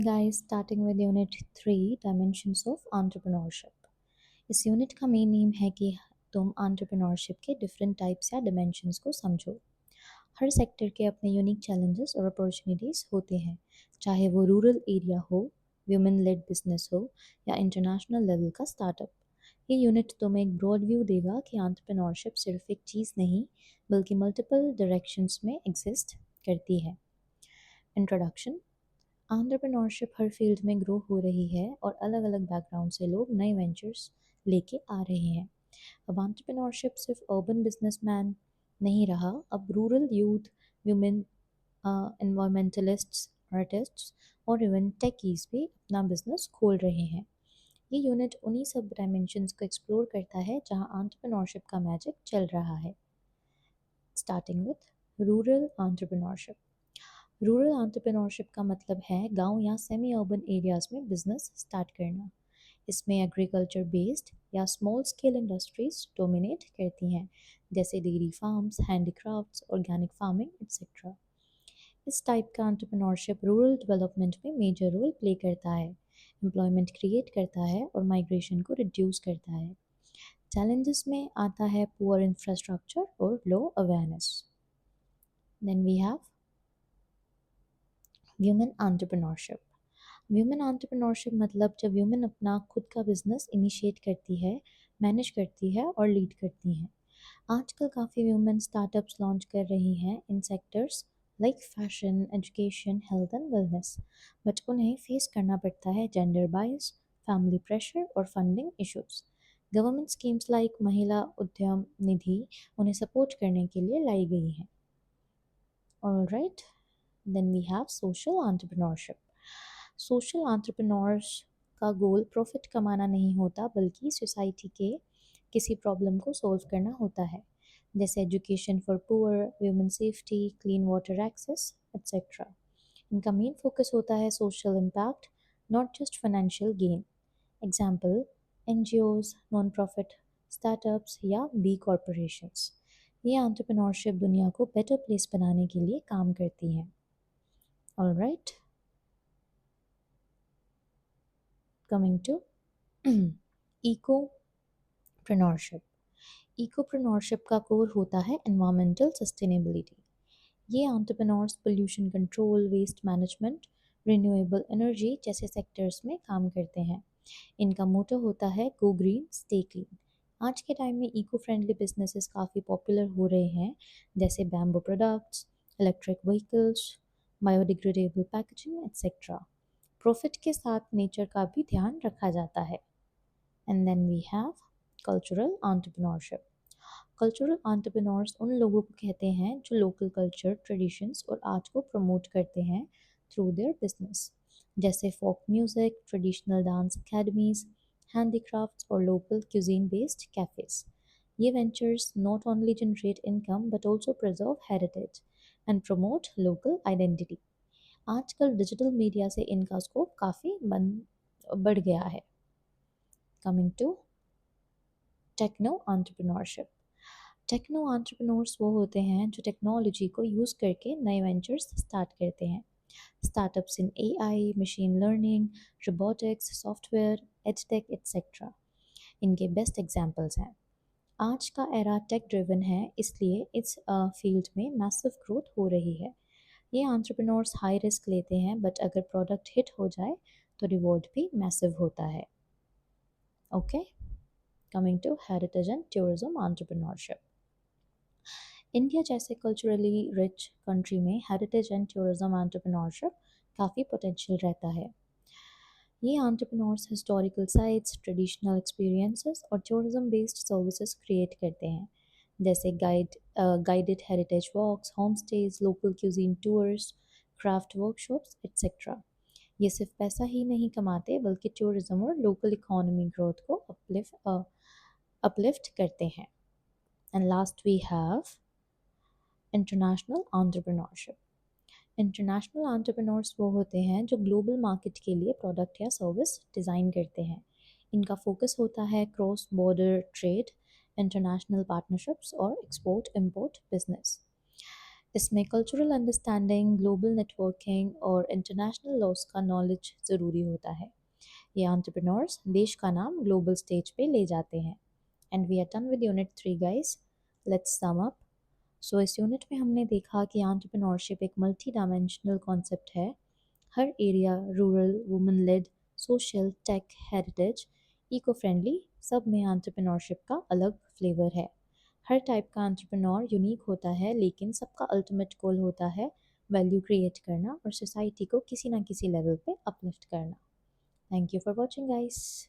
Guys, starting with unit 3 dimensions of entrepreneurship. इस unit का main M है कि तुम एंटरप्रेन्योरशिप के डिफरेंट टाइप्स या डायमेंशंस को समझो। हर सेक्टर के अपने यूनिक चैलेंजेस और अपॉर्चुनिटीज़ होते हैं, चाहे वो रूरल एरिया हो, वुमेन लेड बिजनेस हो या इंटरनेशनल लेवल का स्टार्टअप। ये यूनिट तुम्हें एक ब्रॉड व्यू देगा कि एंटरप्रेन्योरशिप सिर्फ एक चीज़ नहीं बल्कि मल्टीपल डायरेक्शंस में एग्जिस्ट करती है। इंट्रोडक्शन। एंटरप्रेन्योरशिप हर फील्ड में ग्रो हो रही है और अलग अलग बैकग्राउंड से लोग नए वेंचर्स लेके आ रहे हैं। अब एंटरप्रेन्योरशिप सिर्फ अर्बन बिजनेसमैन नहीं रहा, अब रूरल यूथ, वुमेन, एनवायरमेंटलिस्ट्स, आर्टिस्ट्स और इवन टेकीज भी अपना बिजनेस खोल रहे हैं। ये यूनिट उन्हीं सब डायमेंशंस को एक्सप्लोर करता है जहां एंटरप्रेन्योरशिप का मैजिक चल रहा है। Starting with rural entrepreneurship. Rural entrepreneurship का मतलब है गांव या सेमी अर्बन एरियाज में बिजनेस स्टार्ट करना। इसमें एग्रीकल्चर बेस्ड या स्मॉल स्केल इंडस्ट्रीज डोमिनेट करती हैं, जैसे dairy farms, handicrafts, organic farming etcetera. इस टाइप का एंटरप्रेन्योरशिप रूरल डेवलपमेंट में मेजर रोल प्ले करता है, एम्प्लॉयमेंट क्रिएट करता है और माइग्रेशन को रिड्यूस करता है। चैलेंजेस में आता है पुअर इंफ्रास्ट्रक्चर और low awareness. Then we have women entrepreneurship. Women entrepreneurship मतलब जब व्यूमन अपना खुद का बिजनेस इनिशिएट करती है, मैनेज करती है और लीड करती हैं। आजकल काफ़ी व्यूमन स्टार्टअप्स लॉन्च कर रही हैं in sectors like fashion, education, health and wellness, but उन्हें फेस करना पड़ता है जेंडर बायस, फैमिली प्रेशर और funding issues. Government schemes like Mahila Udyam निधि उन्हें सपोर्ट करने के लिए लाई गई हैं। Alright, then we have social entrepreneurship. Social entrepreneurs का गोल प्रॉफिट कमाना नहीं होता बल्कि सोसाइटी के किसी प्रॉब्लम को सॉल्व करना होता है, जैसे education for poor, women safety, clean water access etcetera. इनका मेन फोकस होता है social impact, not just financial gain. Example NGOs, non profit startups या बी कॉरपोरेशंस। ये एंटरप्रेन्योरशिप दुनिया को बेटर प्लेस बनाने के लिए काम करती हैं। Alright, coming to ecopreneurship. Ecopreneurship का कोर होता है एनवायरमेंटल सस्टेनेबिलिटी। ये entrepreneurs pollution control, waste management, renewable energy जैसे सेक्टर्स में काम करते हैं। इनका मोटो होता है गो ग्रीन स्टे क्लीन। आज के टाइम में इको फ्रेंडली बिजनेसेस काफ़ी पॉपुलर हो रहे हैं, जैसे bamboo products, electric vehicles, biodegradable packaging etcetera. Profit के साथ नेचर का भी ध्यान रखा जाता है। And then we have cultural entrepreneurship. Cultural entrepreneurs उन लोगों को कहते हैं जो लोकल कल्चर, ट्रेडिशंस और आर्ट को प्रमोट करते हैं थ्रू देयर बिजनेस, जैसे folk music, traditional dance academies, handicrafts और लोकल क्यूजीन बेस्ड कैफेज। ये ventures not only generate income but also preserve heritage and promote local identity. आजकल digital media से इनका स्कोप काफ़ी बढ़ गया है। Coming to techno entrepreneurship. Techno entrepreneurs वो होते हैं जो टेक्नोलॉजी को यूज़ करके नए वेंचर्स स्टार्ट करते हैं। स्टार्टअप्स इन AI, machine learning, robotics, software, edtech etcetera इनके बेस्ट एग्जांपल्स हैं। आज का एरा टेक ड्रिवन है, इसलिए इस फील्ड में मैसिव ग्रोथ हो रही है। ये एंटरप्रेन्योर्स हाई रिस्क लेते हैं, बट अगर प्रोडक्ट हिट हो जाए तो रिवॉर्ड भी मैसिव होता है। Okay, coming to heritage and tourism entrepreneurship. India जैसे कल्चरली रिच कंट्री में हेरिटेज एंड टूरिज्म एंटरप्रेन्योरशिप काफ़ी पोटेंशियल रहता है। ये entrepreneurs historical sites, traditional experiences और टूरिज्म बेस्ड सर्विसेज क्रिएट करते हैं, जैसे guided heritage walks, home stays, local cuisine tours, craft workshops etcetera. ये सिर्फ पैसा ही नहीं कमाते बल्कि टूरिज्म और लोकल इकोनॉमी ग्रोथ को अपलिफ्ट करते हैं। And last we have international entrepreneurship. International entrepreneurs वो होते हैं जो ग्लोबल मार्केट के लिए प्रोडक्ट या सर्विस डिज़ाइन करते हैं। इनका फोकस होता है cross border trade, international partnerships और एक्सपोर्ट इंपोर्ट बिजनेस। इसमें कल्चरल अंडरस्टैंडिंग, ग्लोबल नेटवर्किंग और इंटरनेशनल लॉस का नॉलेज ज़रूरी होता है। ये एंटरप्रेन्योर्स देश का नाम ग्लोबल स्टेज पे ले जाते हैं। And we are done with unit 3 guys. Let's sum up. So इस यूनिट में हमने देखा कि एंटरप्रेन्योरशिप एक मल्टी डायमेंशनल कॉन्सेप्ट है। हर area, rural, women led, social, tech, heritage, eco friendly, सब में एंटरप्रेन्योरशिप का अलग फ्लेवर है। हर टाइप का एंटरप्रेन्योर यूनिक होता है, लेकिन सबका अल्टीमेट गोल होता है वैल्यू क्रिएट करना और सोसाइटी को किसी ना किसी लेवल पे अपलिफ्ट करना। Thank you for watching guys.